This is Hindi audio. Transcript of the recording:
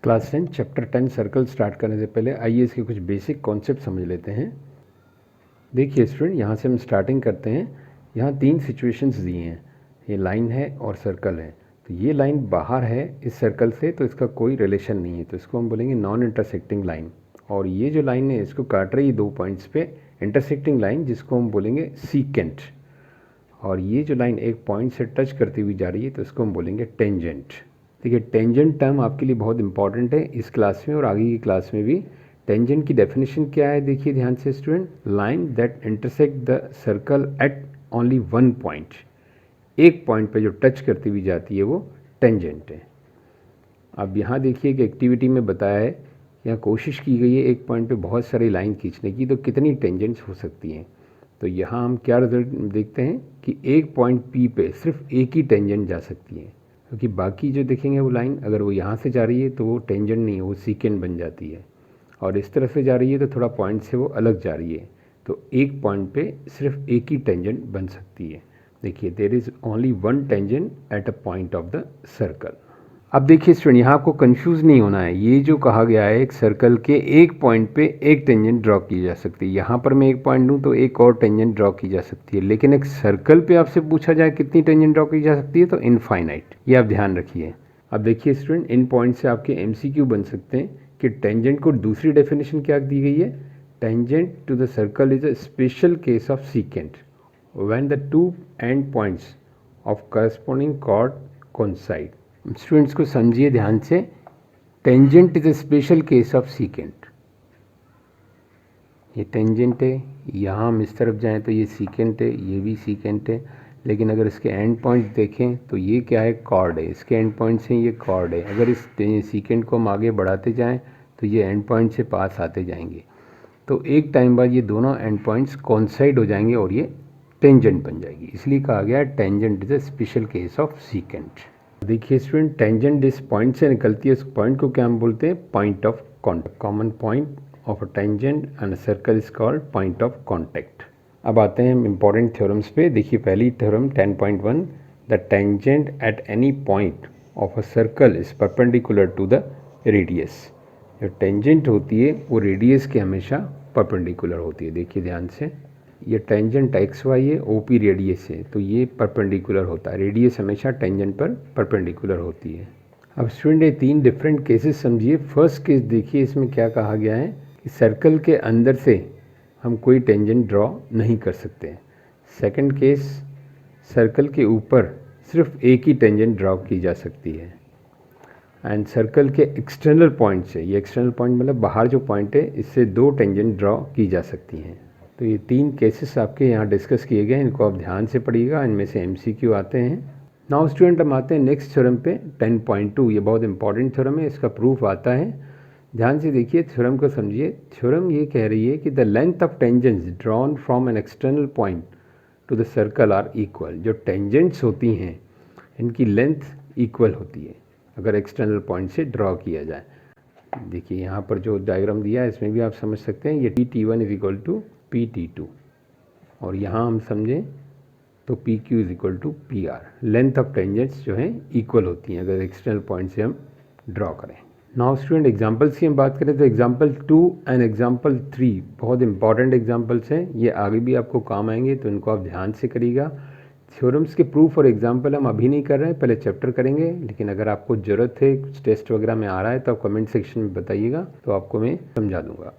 क्लास 10 चैप्टर 10 सर्कल स्टार्ट करने से पहले आइए इसके कुछ बेसिक कॉन्सेप्ट समझ लेते हैं। देखिए स्टूडेंट, यहाँ से हम स्टार्टिंग करते हैं। यहाँ तीन सिचुएशंस दी हैं, ये लाइन है और सर्कल है। तो ये लाइन बाहर है इस सर्कल से, तो इसका कोई रिलेशन नहीं है, तो इसको हम बोलेंगे नॉन इंटरसेक्टिंग लाइन। और ये जो लाइन है इसको काट रही है दो पॉइंट्स पे, इंटरसेक्टिंग लाइन, जिसको हम बोलेंगे सीकेंट। और ये जो लाइन एक पॉइंट से टच करती हुई जा रही है तो इसको हम बोलेंगे टेंजेंट। देखिए टेंजेंट टर्म आपके लिए बहुत इंपॉर्टेंट है इस क्लास में और आगे की क्लास में भी। टेंजेंट की डेफिनेशन क्या है, देखिए ध्यान से student, line that intersect the circle eight only one point. एक पॉइंट पे जो टच करती हुई जाती है वो टेंजेंट है। अब यहाँ देखिए कि एक्टिविटी में बताया है, यहाँ कोशिश की गई है एक पॉइंट पे बहुत सारी लाइन खींचने की, तो कितनी टेंजेंट्स हो सकती हैं। तो यहाँ हम क्या रिजल्ट देखते हैं कि एक पॉइंट पी पे सिर्फ एक ही टेंजेंट जा सकती है, क्योंकि बाकी जो देखेंगे वो लाइन अगर वो यहाँ से जा रही है तो वो टेंजेंट नहीं है, वो सीकेंट बन जाती है। और इस तरह से जा रही है तो थोड़ा पॉइंट से वो अलग जा रही है, तो एक पॉइंट पे सिर्फ एक ही टेंजेंट बन सकती है। देखिए there is only one tangent at a point of the circle. अब देखिए स्टूडेंट, यहाँ आपको कंफ्यूज नहीं होना है। ये जो कहा गया है एक सर्कल के एक पॉइंट पे एक टेंजेंट ड्रॉ की जा सकती है। यहाँ पर मैं एक पॉइंट लूँ तो एक और टेंजेंट ड्रॉ की जा सकती है, लेकिन एक सर्कल पे आपसे पूछा जाए कितनी टेंजेंट ड्रॉ की जा सकती है तो इनफाइनाइट। ये आप ध्यान रखिए। अब देखिए स्टूडेंट, इन पॉइंट से आपके MCQ बन सकते हैं कि टेंजेंट को दूसरी डेफिनेशन क्या दी गई है, tangent to the circle is a special case of secant when the two end points of corresponding chord coincide. Students को समझिए ध्यान से, tangent is a special case of secant. ये टेंजेंट है, यहाँ हम इस तरफ जाएं तो ये सीकेंट है, ये भी सीकेंट है, लेकिन अगर इसके एंड पॉइंट देखें तो ये क्या है, कॉर्ड है। इसके एंड पॉइंट से ये कॉर्ड है। अगर इस सीकेंट को हम आगे बढ़ाते जाएं तो ये एंड पॉइंट से पास आते जाएंगे, तो एक टाइम बाद ये दोनों एंड पॉइंट्स कोइंसाइड हो जाएंगे और ये टेंजेंट बन जाएगी। इसलिए कहा गया tangent is a special case of secant. देखिए स्टूडेंट, टेंजेंट इस पॉइंट से निकलती है, उस पॉइंट को क्या हम बोलते हैं, point of contact. Common point of a tangent and circle is called point of contact. अब आते हैं इंपॉर्टेंट थ्योरम्स पे। देखिए पहली theorem 10.1, the tangent at any point of a circle is perpendicular to the radius. जो टेंजेंट होती है वो रेडियस के हमेशा परपेंडिकुलर होती है। देखिए ध्यान से, ये टेंजेंट XY है, OP रेडियस है, तो ये परपेंडिकुलर होता है। रेडियस हमेशा टेंजेंट पर परपेंडिकुलर होती है। अब स्टूडेंट ये तीन डिफरेंट केसेस समझिए। फर्स्ट केस देखिए, इसमें क्या कहा गया है कि सर्कल के अंदर से हम कोई टेंजेंट ड्रॉ नहीं कर सकते। सेकंड केस, सर्कल के ऊपर सिर्फ एक ही टेंजेंट ड्रॉ की जा सकती है। एंड सर्कल के एक्सटर्नल पॉइंट से, ये एक्सटर्नल पॉइंट मतलब बाहर जो पॉइंट है, इससे दो टेंजेंट ड्रॉ की जा सकती हैं। तो ये तीन केसेस आपके यहाँ डिस्कस किए गए हैं, इनको आप ध्यान से पढ़िएगा, इनमें से MCQ आते हैं। नाउ स्टूडेंट हम आते हैं नेक्स्ट थ्योरम पे 10.2। ये बहुत इंपॉर्टेंट थ्योरम है, इसका प्रूफ आता है। ध्यान से देखिए, थ्योरम को समझिए। थ्योरम ये कह रही है कि the length of tangents drawn from an external point to the circle are equal. जो टेंजेंट्स होती हैं इनकी लेंथ इक्वल होती है अगर एक्सटर्नल पॉइंट से ड्रॉ किया जाए। देखिए यहाँ पर जो डायग्राम दिया है इसमें भी आप समझ सकते हैं, ये T1 is equal to PT2, और यहाँ हम समझें तो PQ is equal to PR। Length of tangents जो हैं इक्वल होती हैं अगर एक्सटर्नल पॉइंट से हम ड्रॉ करें। नाउ स्टूडेंट एग्जांपल्स की हम बात करें तो एग्जांपल 2 एंड एग्जांपल 3 बहुत इंपॉर्टेंट एग्जांपल्स हैं, ये आगे भी आपको काम आएंगे, तो इनको आप ध्यान से करिएगा। थ्योरम्स के प्रूफ और एग्जांपल हम अभी नहीं कर रहे हैं, पहले चैप्टर करेंगे, लेकिन अगर आपको ज़रूरत है, कुछ टेस्ट वगैरह में आ रहा है तो आप कमेंट सेक्शन में बताइएगा, तो आपको मैं समझा दूंगा।